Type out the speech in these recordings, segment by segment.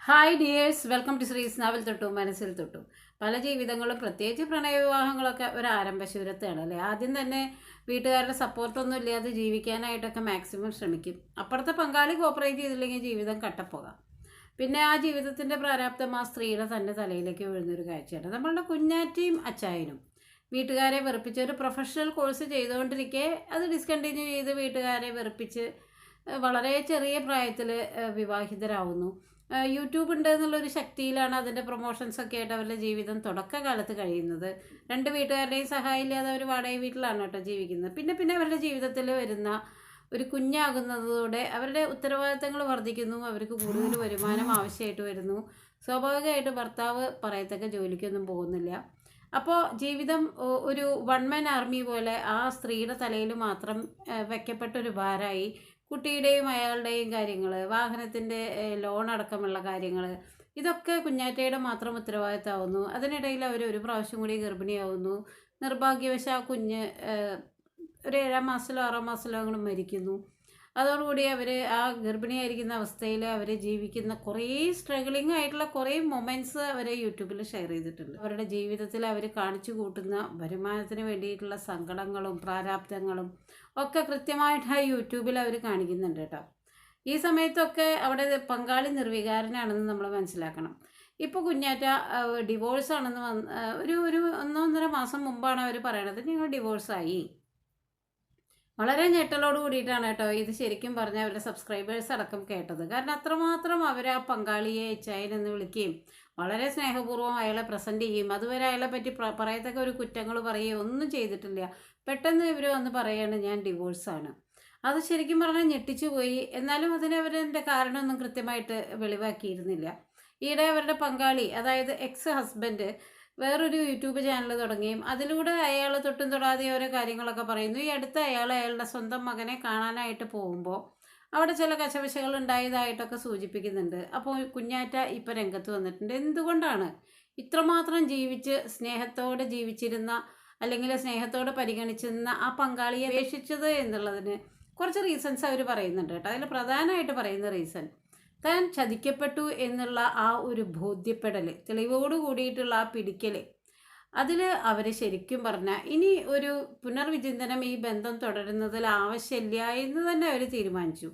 Hi dears, welcome to ശ്രീസ് നാവിൽ തൊട്ടു മനസ്സിൽ തൊട്ടു. പല ജീവിതങ്ങളും പ്രത്യേകിച്ച് പ്രണയവിവാഹങ്ങളൊക്കെ ഒരു ആരംഭശൂരത്താണ് അല്ലേ. ആദ്യം തന്നെ വീട്ടുകാരുടെ സപ്പോർട്ടൊന്നും ഇല്ലാതെ ജീവിക്കാനായിട്ടൊക്കെ മാക്സിമം ശ്രമിക്കും. അപ്പുറത്തെ പങ്കാളി കോപ്പറേറ്റ് ചെയ്തില്ലെങ്കിൽ ജീവിതം കട്ടപ്പോകാം. പിന്നെ ആ ജീവിതത്തിൻ്റെ പ്രാരാബ്ദം ആ സ്ത്രീയുടെ തന്നെ തലയിലേക്ക് വീഴുന്നൊരു കാഴ്ചയാണ്. നമ്മളുടെ കുഞ്ഞാറ്റയും അച്ചായനും വീട്ടുകാരെ വെറുപ്പിച്ച് ഒരു പ്രൊഫഷണൽ കോഴ്സ് ചെയ്തുകൊണ്ടിരിക്കെ അത് ഡിസ്കണ്ടിന്യൂ ചെയ്ത് വീട്ടുകാരെ വെറുപ്പിച്ച് വളരെ ചെറിയ പ്രായത്തിൽ വിവാഹിതരാവുന്നു. യൂട്യൂബ് ഉണ്ട് എന്നുള്ളൊരു ശക്തിയിലാണ് അതിൻ്റെ പ്രൊമോഷൻസൊക്കെ ആയിട്ട് അവരുടെ ജീവിതം തുടക്കകാലത്ത് കഴിയുന്നത്. രണ്ട് വീട്ടുകാരുടെയും സഹായം ഇല്ലാതെ അവർ വാടക വീട്ടിലാണ് കേട്ടോ ജീവിക്കുന്നത്. പിന്നെ പിന്നെ അവരുടെ ജീവിതത്തിൽ വരുന്ന ഒരു കുഞ്ഞാകുന്നതോടെ അവരുടെ ഉത്തരവാദിത്തങ്ങൾ വർദ്ധിക്കുന്നു. അവർക്ക് കൂടുതൽ വരുമാനം ആവശ്യമായിട്ട് വരുന്നു. സ്വാഭാവികമായിട്ട് ഭർത്താവ് പറയത്തക്ക ജോലിക്കൊന്നും പോകുന്നില്ല. അപ്പോൾ ജീവിതം ഒരു വൺ മാൻ ആർമി പോലെ ആ സ്ത്രീയുടെ തലയിൽ മാത്രം വെക്കപ്പെട്ടൊരു ഭാരമായി. കുട്ടിയുടെയും അയാളുടെയും കാര്യങ്ങൾ, വാഹനത്തിൻ്റെ ലോൺ അടക്കമുള്ള കാര്യങ്ങൾ, ഇതൊക്കെ കുഞ്ഞാറ്റയുടെ മാത്രം ഉത്തരവാദിത്തമാവുന്നു. അതിനിടയിൽ അവർ ഒരു പ്രാവശ്യം കൂടി ഗർഭിണിയാവുന്നു. നിർഭാഗ്യവശാൽ ആ കുഞ്ഞ് ഒരു 7-ാം മാസത്തിലോ 6-ാം മാസത്തിലോ അങ്ങോട്ട് മരിക്കുന്നു. അതോടുകൂടി അവർ ആ ഗർഭിണിയായിരിക്കുന്ന അവസ്ഥയിൽ അവർ ജീവിക്കുന്ന കുറേ സ്ട്രഗിളിംഗ് ആയിട്ടുള്ള കുറേ മൊമെൻറ്റ്സ് അവർ യൂട്യൂബിൽ ഷെയർ ചെയ്തിട്ടുണ്ട്. അവരുടെ ജീവിതത്തിൽ അവർ കാണിച്ചു കൂട്ടുന്ന വരുമാനത്തിന് വേണ്ടിയിട്ടുള്ള സങ്കടങ്ങളും പ്രാരാബ്ദങ്ങളും ഒക്കെ കൃത്യമായിട്ട് ആ യൂട്യൂബിൽ അവർ കാണിക്കുന്നുണ്ട് കേട്ടോ. ഈ സമയത്തൊക്കെ അവിടെ പങ്കാളി നിർവികാരനാണെന്ന് നമ്മൾ മനസ്സിലാക്കണം. ഇപ്പോൾ കുഞ്ഞാറ്റ ഡിവോഴ്സാണെന്ന് ഒരു ഒരു 1-1.5 മാസം മുമ്പാണ് അവർ പറയണത് ഞങ്ങൾ ഡിവോഴ്സായി. വളരെ ഞെട്ടലോട് കൂടിയിട്ടാണ് കേട്ടോ ഇത് ശരിക്കും പറഞ്ഞാൽ അവരുടെ സബ്സ്ക്രൈബേഴ്സ് അടക്കം കേട്ടത്. കാരണം അത്രമാത്രം അവർ ആ പങ്കാളിയെ ചൈൻ എന്ന് വിളിക്കുകയും വളരെ സ്നേഹപൂർവ്വം അയാളെ പ്രസൻറ്റ് ചെയ്യും. അതുവരെ അയാളെ പറ്റി പറയത്തക്ക ഒരു കുറ്റങ്ങൾ പറയുകയോ ഒന്നും ചെയ്തിട്ടില്ല. പെട്ടെന്ന് ഇവർ വന്ന് പറയാണ് ഞാൻ ഡിവോഴ്സാണ്. അത് ശരിക്കും പറഞ്ഞാൽ ഞെട്ടിച്ചു പോയി. എന്നാലും അതിന് അവരെൻ്റെ കാരണമൊന്നും കൃത്യമായിട്ട് വെളിവാക്കിയിരുന്നില്ല. ഈയിടെ അവരുടെ പങ്കാളി, അതായത് എക്സ് ഹസ്ബൻഡ്, വേറൊരു യൂട്യൂബ് ചാനൽ തുടങ്ങുകയും അതിലൂടെ അയാൾ തൊട്ടും തൊടാതെ ഓരോ കാര്യങ്ങളൊക്കെ പറയുന്നു. ഈ അടുത്ത അയാളുടെ സ്വന്തം മകനെ കാണാനായിട്ട് പോകുമ്പോൾ അവിടെ ചില കശപിശകൾ ഉണ്ടായതായിട്ടൊക്കെ സൂചിപ്പിക്കുന്നുണ്ട്. അപ്പോൾ കുഞ്ഞാറ്റ ഇപ്പോൾ രംഗത്ത് വന്നിട്ടുണ്ട്. എന്തുകൊണ്ടാണ് ഇത്രമാത്രം സ്നേഹത്തോടെ ജീവിച്ചിരുന്ന അല്ലെങ്കിൽ സ്നേഹത്തോടെ പരിഗണിച്ചിരുന്ന ആ പങ്കാളിയെ അപേക്ഷിച്ചത് എന്നുള്ളതിന് കുറച്ച് റീസൺസ് അവർ പറയുന്നുണ്ട് കേട്ടോ. അതിൽ പ്രധാനമായിട്ട് പറയുന്ന റീസൺ താൻ ചതിക്കപ്പെട്ടു എന്നുള്ള ആ ഒരു ബോധ്യപ്പെടൽ, തെളിവോട് കൂടിയിട്ടുള്ള ആ പിടിക്കൽ, അതിൽ അവർ ശരിക്കും പറഞ്ഞാൽ ഇനി ഒരു പുനർവിചിന്തനം ഈ ബന്ധം തുടരുന്നതിൽ ആവശ്യമില്ല എന്ന് തന്നെ അവർ തീരുമാനിച്ചു.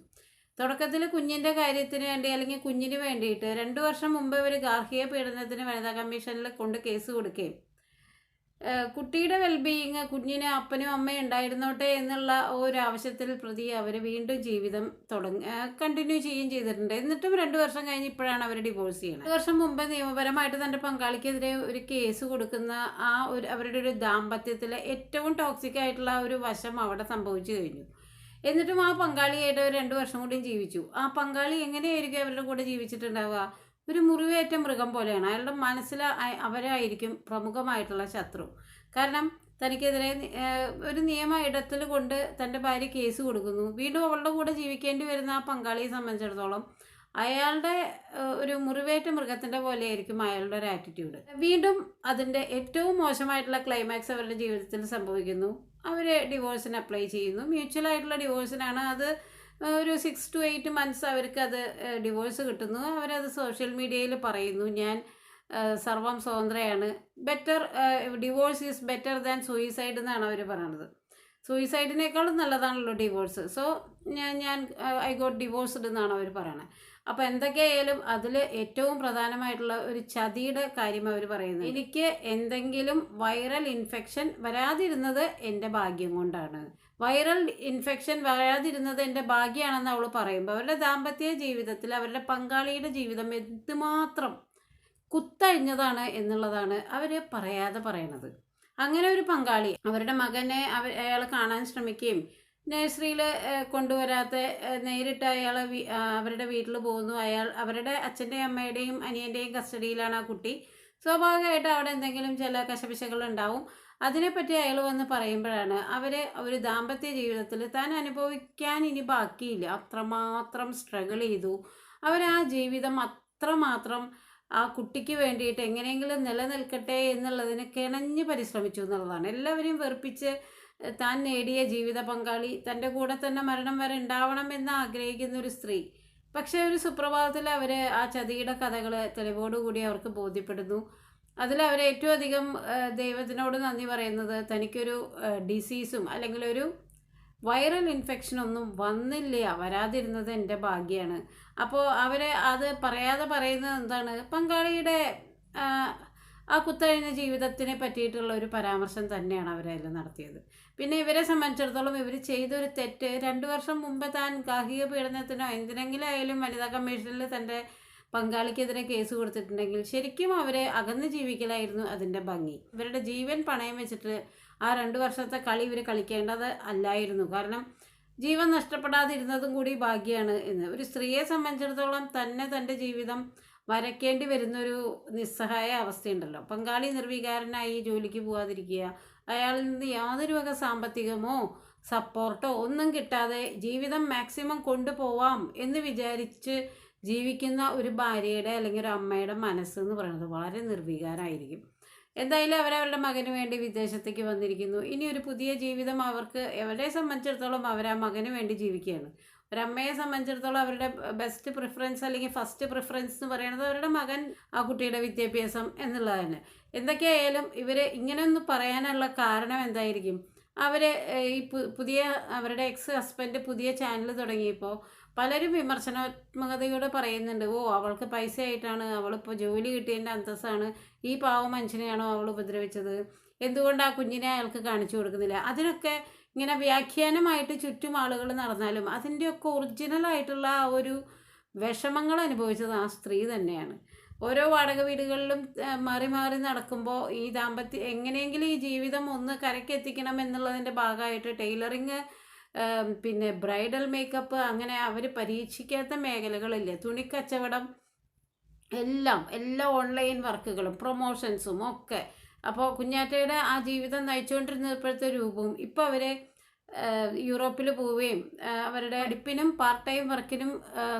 തുടക്കത്തിൽ കുഞ്ഞിൻ്റെ കാര്യത്തിന് വേണ്ടി അല്ലെങ്കിൽ കുഞ്ഞിന് വേണ്ടിയിട്ട് 2 വർഷം മുമ്പ് അവർ ഗാർഹിക പീഡനത്തിന് വനിതാ കമ്മീഷനിൽ കൊണ്ട് കേസ് കൊടുക്കുകയും കുട്ടിയുടെ വെൽബീയിങ്, കുഞ്ഞിന് അപ്പനും അമ്മയും ഉണ്ടായിരുന്നോട്ടെ എന്നുള്ള ഒരു ആവശ്യത്തിൽ പ്രതി അവർ വീണ്ടും ജീവിതം കണ്ടിന്യൂ ചെയ്യുകയും ചെയ്തിട്ടുണ്ട്. എന്നിട്ടും 2 വർഷം കഴിഞ്ഞ് ഇപ്പോഴാണ് അവർ ഡിവോഴ്സ് ചെയ്യുന്നത്. 2 വർഷം മുമ്പ് നിയമപരമായിട്ട് തൻ്റെ പങ്കാളിക്കെതിരെ ഒരു കേസ് കൊടുക്കുന്ന ആ അവരുടെ ഒരു ദാമ്പത്യത്തിലെ ഏറ്റവും ടോക്സിക് ആയിട്ടുള്ള ഒരു വശം അവിടെ സംഭവിച്ചു കഴിഞ്ഞു. എന്നിട്ടും ആ പങ്കാളിയായിട്ട് 2 വർഷം കൂടിയും ജീവിച്ചു. ആ പങ്കാളി എങ്ങനെയായിരിക്കും അവരുടെ കൂടെ ജീവിച്ചിട്ടുണ്ടാവുക? ഒരു മുറിവേറ്റ മൃഗം പോലെയാണ്. അയാളുടെ മനസ്സിൽ അവരായിരിക്കും പ്രമുഖമായിട്ടുള്ള ശത്രു. കാരണം തനിക്കെതിരെ ഒരു നിയമ ഇടത്തിൽ കൊണ്ട് തൻ്റെ ഭാര്യ കേസ് കൊടുക്കുന്നു. വീണ്ടും അവളുടെ കൂടെ ജീവിക്കേണ്ടി വരുന്ന ആ പങ്കാളിയെ സംബന്ധിച്ചിടത്തോളം അയാളുടെ ഒരു മുറിവേറ്റ മൃഗത്തിൻ്റെ പോലെയായിരിക്കും അയാളുടെ ഒരു ആറ്റിറ്റ്യൂഡ്. വീണ്ടും അതിൻ്റെ ഏറ്റവും മോശമായിട്ടുള്ള ക്ലൈമാക്സ് അവരുടെ ജീവിതത്തിൽ സംഭവിക്കുന്നു. അവർ ഡിവോഴ്സിന് അപ്ലൈ ചെയ്യുന്നു. മ്യൂച്വൽ ആയിട്ടുള്ള ഡിവോഴ്സിനാണ്. അത് ഒരു 6 to 8 months അവർക്കത് ഡിവോഴ്സ് കിട്ടുന്നു. അവരത് സോഷ്യൽ മീഡിയയിൽ പറയുന്നു, ഞാൻ സർവം സ്വതന്ത്രയാണ്. Divorce is better than suicide എന്നാണ് അവർ പറയുന്നത്. സൂയിസൈഡിനേക്കാളും നല്ലതാണല്ലോ ഡിവോഴ്സ്. സോ ഞാൻ ഐ ഗോട്ട് ഡിവോഴ്സ്ഡ് എന്നാണ് അവർ പറയുന്നത്. അപ്പോൾ എന്തൊക്കെയായാലും അതിൽ ഏറ്റവും പ്രധാനമായിട്ടുള്ള ഒരു ചതിയുടെ കാര്യം അവർ പറയുന്നത്, എനിക്ക് എന്തെങ്കിലും വൈറൽ ഇൻഫെക്ഷൻ വരാതിരുന്നത് എൻ്റെ ഭാഗ്യം കൊണ്ടാണ്. വൈറൽ ഇൻഫെക്ഷൻ വരാതിരുന്നത് എൻ്റെ ഭാഗ്യമാണെന്ന് അവൾ പറയുമ്പോൾ അവരുടെ ദാമ്പത്യ ജീവിതത്തിൽ അവരുടെ പങ്കാളിയുടെ ജീവിതം എന്തുമാത്രം കുത്തഴിഞ്ഞതാണ് എന്നുള്ളതാണ് അവർ പറയാതെ പറയണത്. അങ്ങനെ ഒരു പങ്കാളി അവരുടെ മകനെ അയാൾ കാണാൻ ശ്രമിക്കുകയും നഴ്സറിയിൽ കൊണ്ടുവരാത്ത നേരിട്ട് അയാൾ അവരുടെ വീട്ടിൽ പോകുന്നു. അവരുടെ അച്ഛൻ്റെയും അമ്മയുടെയും അനിയൻ്റെയും കസ്റ്റഡിയിലാണ് ആ കുട്ടി. സ്വാഭാവികമായിട്ട് അവിടെ എന്തെങ്കിലും ചില കശപിശകൾ ഉണ്ടാവും. അതിനെപ്പറ്റി അയാൾ വന്ന് പറയുമ്പോഴാണ് ഒരു ദാമ്പത്യ ജീവിതത്തിൽ താൻ അനുഭവിക്കാൻ ഇനി ബാക്കിയില്ല, അത്രമാത്രം സ്ട്രഗിൾ ചെയ്തു ആ ജീവിതം, അത്രമാത്രം ആ കുട്ടിക്ക് വേണ്ടിയിട്ട് എങ്ങനെയെങ്കിലും നിലനിൽക്കട്ടെ എന്നുള്ളതിന് കിണഞ്ഞ് പരിശ്രമിച്ചു എന്നുള്ളതാണ്. എല്ലാവരെയും വെറുപ്പിച്ച് താൻ നേടിയ ജീവിത പങ്കാളി തൻ്റെ കൂടെ തന്നെ മരണം വരെ ഉണ്ടാവണം എന്ന് ആഗ്രഹിക്കുന്ന ഒരു സ്ത്രീ പക്ഷേ ഒരു സുപ്രഭാതത്തിൽ അവർ ആ ചതിയുടെ കഥകൾ തെളിവോടുകൂടി അവർക്ക് ബോധ്യപ്പെടുന്നു. അതിൽ അവർ ഏറ്റവും അധികം ദൈവത്തിനോട് നന്ദി പറയുന്നത് തനിക്കൊരു ഡിസീസും അല്ലെങ്കിൽ ഒരു വൈറൽ ഇൻഫെക്ഷനൊന്നും വന്നില്ല, വരാതിരുന്നത് എൻ്റെ ഭാഗ്യമാണ്. അപ്പോൾ അവർ അത് പറയാതെ പറയുന്നത് എന്താണ്, പങ്കാളിയുടെ ആ കുത്തഴിഞ്ഞ ജീവിതത്തിനെ പറ്റിയിട്ടുള്ള ഒരു പരാമർശം തന്നെയാണ് അവരതിൽ നടത്തിയത്. പിന്നെ ഇവരെ സംബന്ധിച്ചിടത്തോളം ഇവർ ചെയ്തൊരു തെറ്റ് 2 വർഷം മുമ്പ് താൻ ഗാർഹിക പീഡനത്തിനോ എന്തിനെങ്കിലും ആയാലും വനിതാ കമ്മീഷനിൽ തൻ്റെ പങ്കാളിക്കെതിരെ കേസ് കൊടുത്തിട്ടുണ്ടെങ്കിൽ ശരിക്കും അവരെ അകന്ന് ജീവിക്കലായിരുന്നു അതിൻ്റെ ഭംഗി. ഇവരുടെ ജീവൻ പണയം വെച്ചിട്ട് ആ 2 വർഷത്തെ കളി ഇവർ കളിക്കേണ്ടത് അല്ലായിരുന്നു. കാരണം ജീവൻ നഷ്ടപ്പെടാതിരുന്നതും കൂടി ഭാഗ്യമാണ് എന്ന്. ഒരു സ്ത്രീയെ സംബന്ധിച്ചിടത്തോളം തന്നെ തൻ്റെ ജീവിതം വരയ്ക്കേണ്ടി വരുന്നൊരു നിസ്സഹായ അവസ്ഥയുണ്ടല്ലോ. പങ്കാളി നിർവികാരനായി ജോലിക്ക് പോകാതിരിക്കുക, അയാളിൽ നിന്ന് യാതൊരു വക സാമ്പത്തികമോ സപ്പോർട്ടോ ഒന്നും കിട്ടാതെ ജീവിതം മാക്സിമം കൊണ്ടുപോവാം എന്ന് വിചാരിച്ച് ജീവിക്കുന്ന ഒരു ഭാര്യയുടെ അല്ലെങ്കിൽ ഒരു അമ്മയുടെ മനസ്സെന്ന് പറയുന്നത് വളരെ നിർവികാരമായിരിക്കും. എന്തായാലും അവരവരുടെ മകന് വേണ്ടി വിദേശത്തേക്ക് വന്നിരിക്കുന്നു. ഇനി ഒരു പുതിയ ജീവിതം അവർക്ക്, അവരെ സംബന്ധിച്ചിടത്തോളം അവർ ആ മകന് വേണ്ടി ജീവിക്കുകയാണ്. ഒരമ്മയെ സംബന്ധിച്ചിടത്തോളം അവരുടെ ബെസ്റ്റ് പ്രിഫറൻസ് അല്ലെങ്കിൽ ഫസ്റ്റ് പ്രിഫറൻസ് എന്ന് പറയുന്നത് അവരുടെ മകൻ, ആ കുട്ടിയുടെ വിദ്യാഭ്യാസം എന്നുള്ളതാണ്. എന്തൊക്കെയായാലും ഇവർ ഇങ്ങനെയൊന്ന് പറയാനുള്ള കാരണം എന്തായിരിക്കും? അവർ ഈ പുതിയ അവരുടെ എക്സ് ഹസ്ബൻഡ് പുതിയ ചാനൽ തുടങ്ങിയപ്പോൾ പലരും വിമർശനാത്മകതയോടെ പറയുന്നുണ്ട്, ഓ അവൾക്ക് പൈസ ആയിട്ടാണ്, അവളിപ്പോൾ ജോലി കിട്ടിയതിൻ്റെ അന്തസ്സാണ്, ഈ പാവ മനുഷ്യനെയാണോ അവൾ ഉപദ്രവിച്ചത്, എന്തുകൊണ്ട് ആ കുഞ്ഞിനെ അയാൾക്ക് കാണിച്ചു കൊടുക്കുന്നില്ല? അതിനൊക്കെ ഇങ്ങനെ വ്യാഖ്യാനമായിട്ട് ചുറ്റും ആളുകൾ നടന്നാലും അതിൻ്റെയൊക്കെ ഒറിജിനലായിട്ടുള്ള ആ ഒരു വിഷമങ്ങൾ അനുഭവിച്ചത് ആ സ്ത്രീ തന്നെയാണ്. ഓരോ വാടക വീടുകളിലും മാറി മാറി നടക്കുമ്പോൾ ഈ ദാമ്പത്യം എങ്ങനെയെങ്കിലും ഈ ജീവിതം ഒന്ന് കരക്കെത്തിക്കണം എന്നുള്ളതിൻ്റെ ഭാഗമായിട്ട് ടൈലറിങ്, പിന്നെ ബ്രൈഡൽ മേക്കപ്പ്, അങ്ങനെ അവർ പരീക്ഷിക്കാത്ത മേഖലകളില്ല. തുണിക്കച്ചവടം, എല്ലാ ഓൺലൈൻ വർക്കുകളും പ്രൊമോഷൻസും ഒക്കെ. അപ്പോൾ കുഞ്ഞാറ്റയുടെ ആ ജീവിതം നയിച്ചുകൊണ്ടിരുന്നപ്പോഴത്തെ രൂപവും ഇപ്പോൾ അവരെ യൂറോപ്പിൽ പോവുകയും അവരുടെ അടുപ്പിനും പാർട്ട് ടൈം വർക്കിനും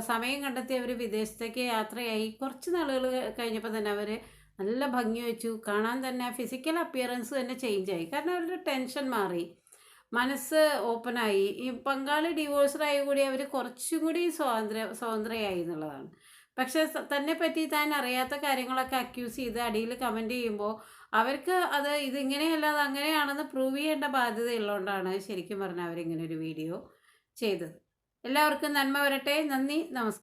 സമയം കണ്ടെത്തി അവർ വിദേശത്തേക്ക് യാത്രയായി. കുറച്ച് നാളുകൾ കഴിഞ്ഞപ്പോൾ തന്നെ അവർ നല്ല ഭംഗി വെച്ചു. കാണാൻ തന്നെ ഫിസിക്കൽ അപ്പിയറൻസ് തന്നെ ചേഞ്ചായി. കാരണം അവരുടെ ടെൻഷൻ മാറി, മനസ്സ് ഓപ്പണായി. ഈ പങ്കാളി ഡിവോഴ്സ്ഡായി കൂടി അവർ കുറച്ചും കൂടി സ്വതന്ത്രയായി എന്നുള്ളതാണ്. പക്ഷേ തന്നെ പറ്റി താൻ അറിയാത്ത കാര്യങ്ങളൊക്കെ അക്യൂസ് ചെയ്ത് അടിയിൽ കമൻറ്റ് ചെയ്യുമ്പോൾ അവർക്ക് അത് ഇതിങ്ങനെയല്ല അത് അങ്ങനെയാണെന്ന് പ്രൂവ് ചെയ്യേണ്ട ബാധ്യതയുള്ളതുകൊണ്ടാണ് ശരിക്കും പറഞ്ഞാൽ അവരിങ്ങനെ ഒരു വീഡിയോ ചെയ്തത്. എല്ലാവർക്കും നന്മ വരട്ടെ. നന്ദി, നമസ്കാരം.